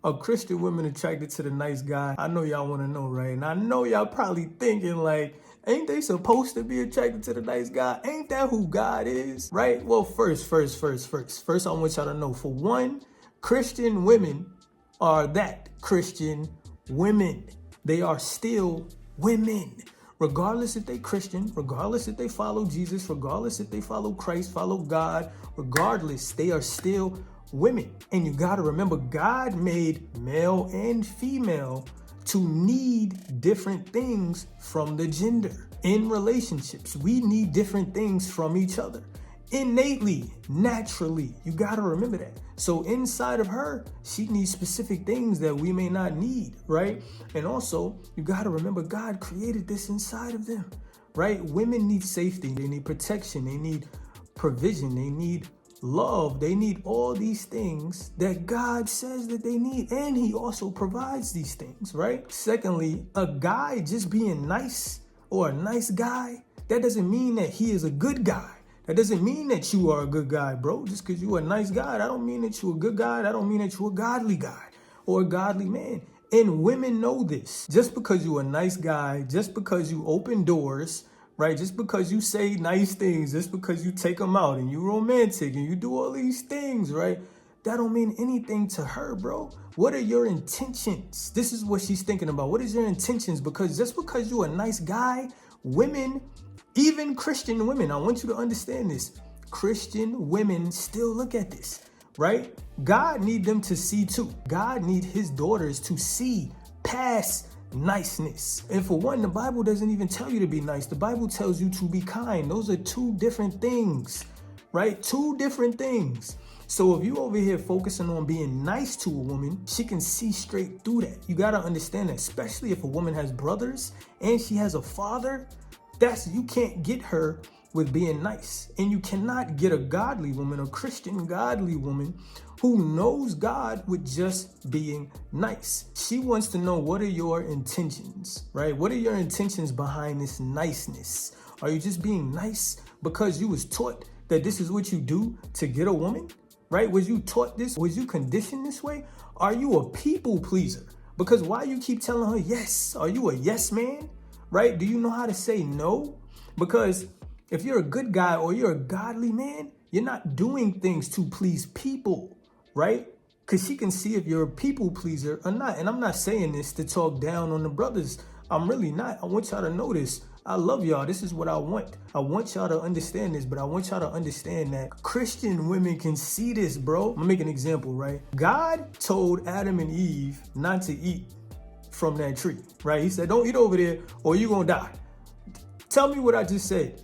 Are Christian women attracted to the nice guy? I know y'all want to know, right? And I know y'all probably thinking like, ain't they supposed to be attracted to the nice guy? Ain't that who God is, right? Well, first, I want y'all to know, for one, Christian women are that Christian women. They are still women. Regardless if they Christian, regardless if they follow Jesus, regardless if they follow Christ, follow God, regardless, they are still women. And you got to remember, God made male and female to need different things from the gender. In relationships, we need different things from each other. Innately, naturally, you got to remember that. So inside of her, she needs specific things that we may not need, right? And also, you got to remember, God created this inside of them, right? Women need safety, they need protection, they need provision, they need love, they need all these things that God says that they need, and he also provides these things, right? Secondly, a guy just being nice or a nice guy, that doesn't mean that he is a good guy. That doesn't mean that you are a good guy, bro. Just because you're a nice guy, that don't mean that you're a good guy. That don't mean that you're a godly guy or a godly man. And women know this. Just because you're a nice guy, just because you open doors, right? Just because you say nice things, just because you take them out and you romantic and you do all these things, right? That don't mean anything to her, bro. What are your intentions? This is what she's thinking about. What is your intentions? Because just because you're a nice guy, women, even Christian women, I want you to understand this. Christian women still look at this, right? God need them to see too. God need his daughters to see past niceness. And for one, the Bible doesn't even tell you to be nice. The Bible tells you to be kind. Those are two different things, right? Two different things. So if you over here focusing on being nice to a woman, she can see straight through that. You got to understand that, especially if a woman has brothers and she has a father, you can't get her with being nice. And you cannot get a godly woman, a Christian godly woman who knows God with just being nice. She wants to know, what are your intentions, right? What are your intentions behind this niceness? Are you just being nice because you was taught that this is what you do to get a woman, right? Was you taught this? Was you conditioned this way? Are you a people pleaser? Because why you keep telling her yes? Are you a yes man? Right? Do you know how to say no? Because if you're a good guy or you're a godly man, you're not doing things to please people, right? Because she can see if you're a people pleaser or not. And I'm not saying this to talk down on the brothers. I'm really not. I want y'all to know this. I love y'all. This is what I want. I want y'all to understand this, but I want y'all to understand that Christian women can see this, bro. I'm gonna make an example, right? God told Adam and Eve not to eat from that tree, right? He said, don't eat over there or you're gonna die. Tell me what I just said.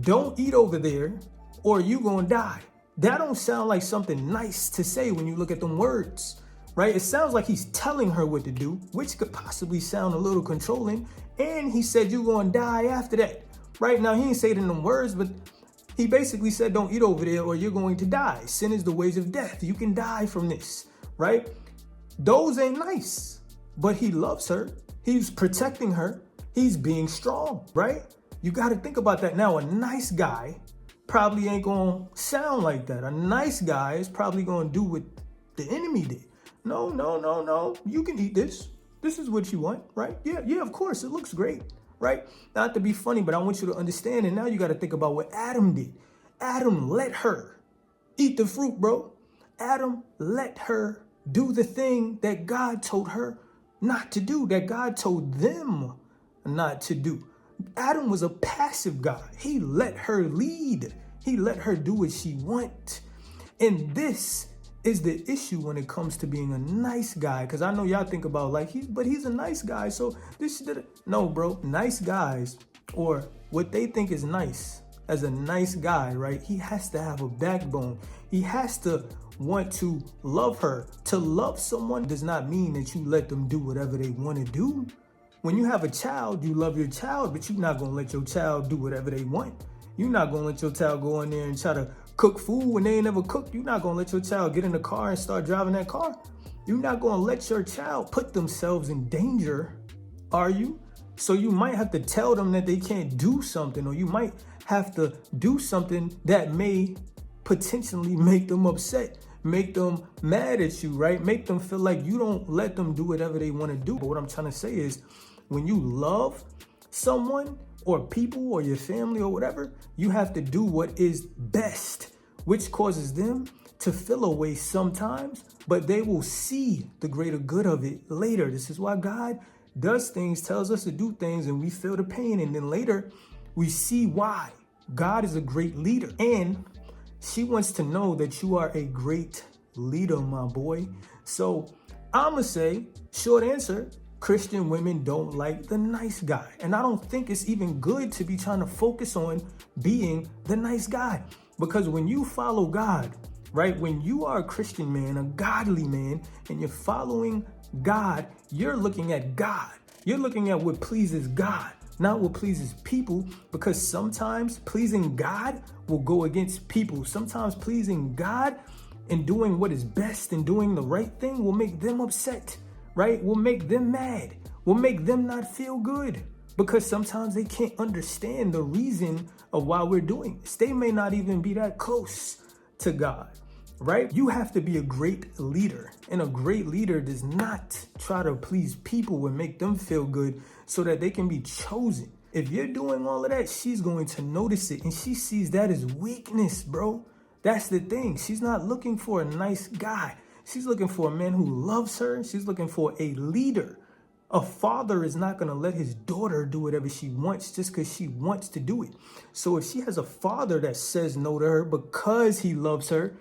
Don't eat over there or you're gonna die. That don't sound like something nice to say when you look at them words, right? It sounds like he's telling her what to do, which could possibly sound a little controlling. And he said, you're gonna die after that, right? Now, he didn't say it in them words, but he basically said, don't eat over there or you're going to die. Sin is the wage of death. You can die from this, right? Those ain't nice. But he loves her. He's protecting her. He's being strong, right? You got to think about that. Now, a nice guy probably ain't going to sound like that. A nice guy is probably going to do what the enemy did. No. You can eat this. This is what you want, right? Yeah, of course. It looks great, right? Not to be funny, but I want you to understand. And now you got to think about what Adam did. Adam let her eat the fruit, bro. Adam let her do the thing that God told her not to do, that God told them not to do. Adam was a passive God. He let her lead. He let her do what she want. And this is the issue when it comes to being a nice guy. Because I know y'all think about like, he's a nice guy. So this shit, no, bro. Nice guys, or what they think is nice as a nice guy, right? He has to have a backbone. He has to want to love her. To love someone does not mean that you let them do whatever they want to do. When you have a child, you love your child, but you're not going to let your child do whatever they want. You're not going to let your child go in there and try to cook food when they ain't never cooked. You're not going to let your child get in the car and start driving that car. You're not going to let your child put themselves in danger, are you? So you might have to tell them that they can't do something, or you might have to do something that may potentially make them upset make them mad at you, right? Make them feel like you don't let them do whatever they want to do. But what I'm trying to say is, when you love someone or people or your family or whatever, you have to do what is best, which causes them to feel a way sometimes, but they will see the greater good of it later. This is why God does things, tells us to do things, and we feel the pain, and then later we see why. God is a great leader, and she wants to know that you are a great leader, my boy. So I'ma say, short answer, Christian women don't like the nice guy. And I don't think it's even good to be trying to focus on being the nice guy. Because when you follow God, right, when you are a Christian man, a godly man, and you're following God, you're looking at God. You're looking at what pleases God, not what pleases people, because sometimes pleasing God will go against people. Sometimes pleasing God and doing what is best and doing the right thing will make them upset, right? Will make them mad, will make them not feel good, because sometimes they can't understand the reason of why we're doing this. They may not even be that close to God, right? You have to be a great leader, and a great leader does not try to please people and make them feel good so that they can be chosen. If you're doing all of that, she's going to notice it, and she sees that as weakness, bro. That's the thing. She's not looking for a nice guy. She's looking for a man who loves her. She's looking for a leader. A father is not going to let his daughter do whatever she wants just because she wants to do it. So if she has a father that says no to her because he loves her,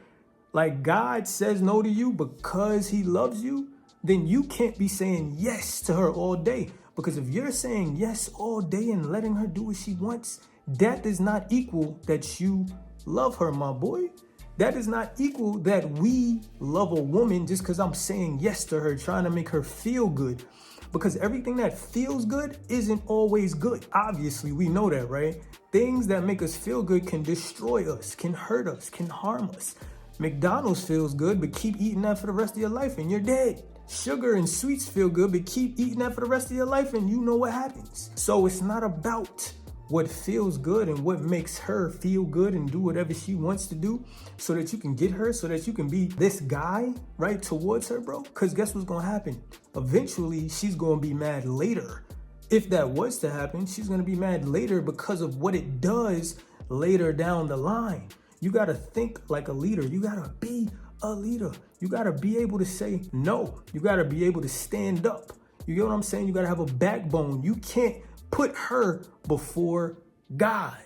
like God says no to you because he loves you, then you can't be saying yes to her all day. Because if you're saying yes all day and letting her do what she wants, that does not equal that you love her, my boy. That does not equal that we love a woman just because I'm saying yes to her, trying to make her feel good. Because everything that feels good isn't always good. Obviously, we know that, right? Things that make us feel good can destroy us, can hurt us, can harm us. McDonald's feels good, but keep eating that for the rest of your life and you're dead. Sugar and sweets feel good, but keep eating that for the rest of your life and you know what happens. So it's not about what feels good and what makes her feel good and do whatever she wants to do so that you can get her, so that you can be this guy, right, towards her, bro. Because guess what's going to happen? Eventually, she's going to be mad later. If that was to happen, she's going to be mad later because of what it does later down the line. You got to think like a leader. You got to be a leader. You got to be able to say no. You got to be able to stand up. You get what I'm saying? You got to have a backbone. You can't put her before God.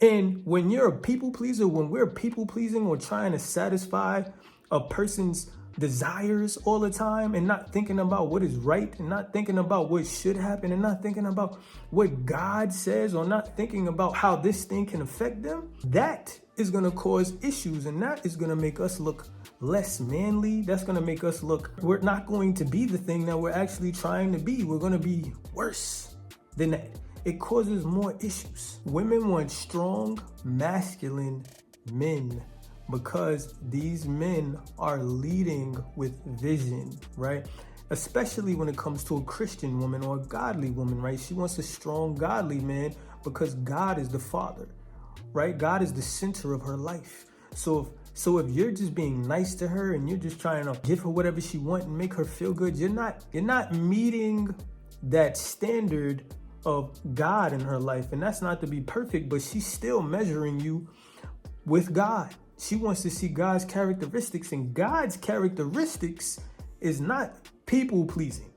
And when you're a people pleaser, when we're people pleasing or trying to satisfy a person's desires all the time and not thinking about what is right and not thinking about what should happen and not thinking about what God says or not thinking about how this thing can affect them, that is going to cause issues, and that is going to make us look less manly. That's going to make us look, we're not going to be the thing that we're actually trying to be. We're going to be worse than that. It causes more issues. Women want strong, masculine men because these men are leading with vision, right? Especially when it comes to a Christian woman or a godly woman, right? She wants a strong, godly man because God is the father, right? God is the center of her life. So if you're just being nice to her and you're just trying to give her whatever she wants and make her feel good, you're not meeting that standard of God in her life. And that's not to be perfect, but she's still measuring you with God. She wants to see God's characteristics, and God's characteristics is not people pleasing.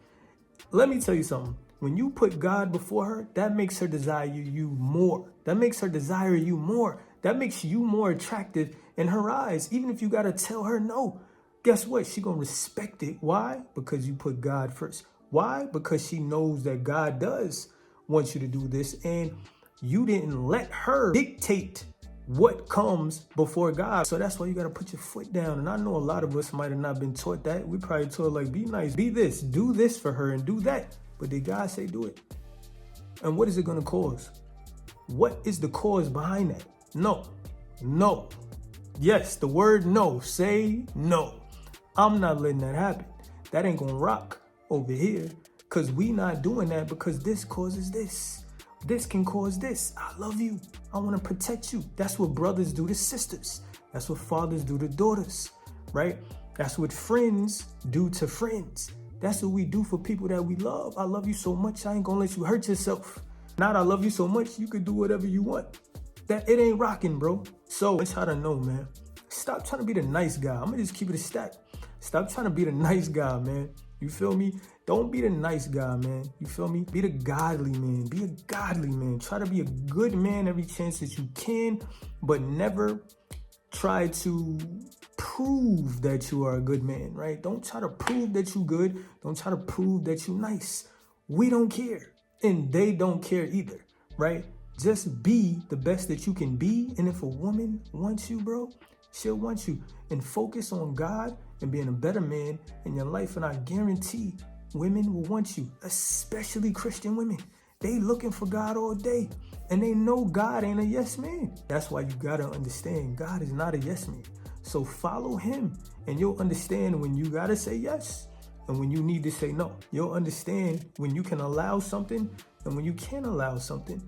Let me tell you something. When you put God before her, that makes her desire you more. That makes her desire you more. That makes you more attractive in her eyes. Even if you got to tell her no, guess what? She going to respect it. Why? Because you put God first. Why? Because she knows that God does want you to do this, and you didn't let her dictate what comes before God. So that's why you got to put your foot down. And I know a lot of us might have not been taught that. We probably taught like, be nice, be this, do this for her and do that. But did God say do it? And what is it going to cause? What is the cause behind that? No. Yes, the word no. Say no. I'm not letting that happen. That ain't going to rock over here, because we not doing that, because this causes this. This can cause this. I love you. I want to protect you. That's what brothers do to sisters. That's what fathers do to daughters. right? That's what friends do to friends. That's what we do for people that we love. I love you so much, I ain't gonna let you hurt yourself. Not I love you so much, you could do whatever you want. That it ain't rocking, bro. So that's how to know, man. Stop trying to be the nice guy. I'm gonna just keep it a stack. Stop trying to be the nice guy, man. You feel me? Don't be the nice guy, man. You feel me? Be the godly man. Be a godly man. Try to be a good man every chance that you can, but never try to prove that you are a good man, right? Don't try to prove that you good. Don't try to prove that you nice. We don't care. And they don't care either, right? Just be the best that you can be. And if a woman wants you, bro, she'll want you. And focus on God and being a better man in your life. And I guarantee women will want you, especially Christian women. They looking for God all day. And they know God ain't a yes man. That's why you gotta understand God is not a yes man. So follow him and you'll understand when you gotta say yes and when you need to say no. You'll understand when you can allow something and when you can't allow something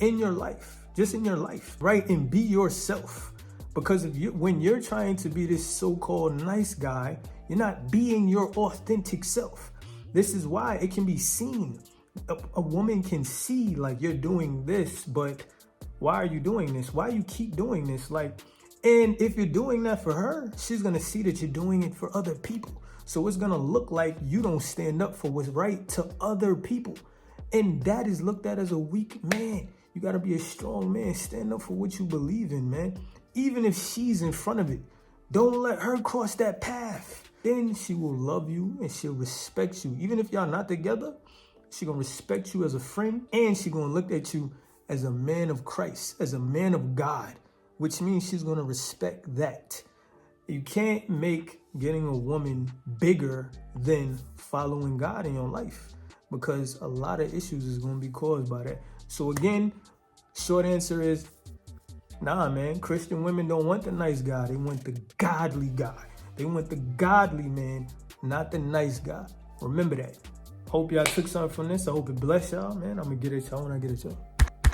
in your life, just in your life, right? And be yourself. Because when you're trying to be this so-called nice guy, you're not being your authentic self. This is why it can be seen. A woman can see like you're doing this, but why are you doing this? Why you keep doing this? Like, and if you're doing that for her, she's gonna see that you're doing it for other people. So it's gonna look like you don't stand up for what's right to other people. And that is looked at as a weak man. You gotta be a strong man. Stand up for what you believe in, man. Even if she's in front of it, don't let her cross that path. Then she will love you and she'll respect you. Even if y'all not together, she gonna respect you as a friend and she gonna look at you as a man of Christ, as a man of God, which means she's gonna respect that. You can't make getting a woman bigger than following God in your life because a lot of issues is gonna be caused by that. So again, short answer is, nah, man, Christian women don't want the nice guy. They want the godly guy. They want the godly man, not the nice guy. Remember that. Hope y'all took something from this. I hope it bless y'all, man. I'm going to get it y'all when I get it y'all.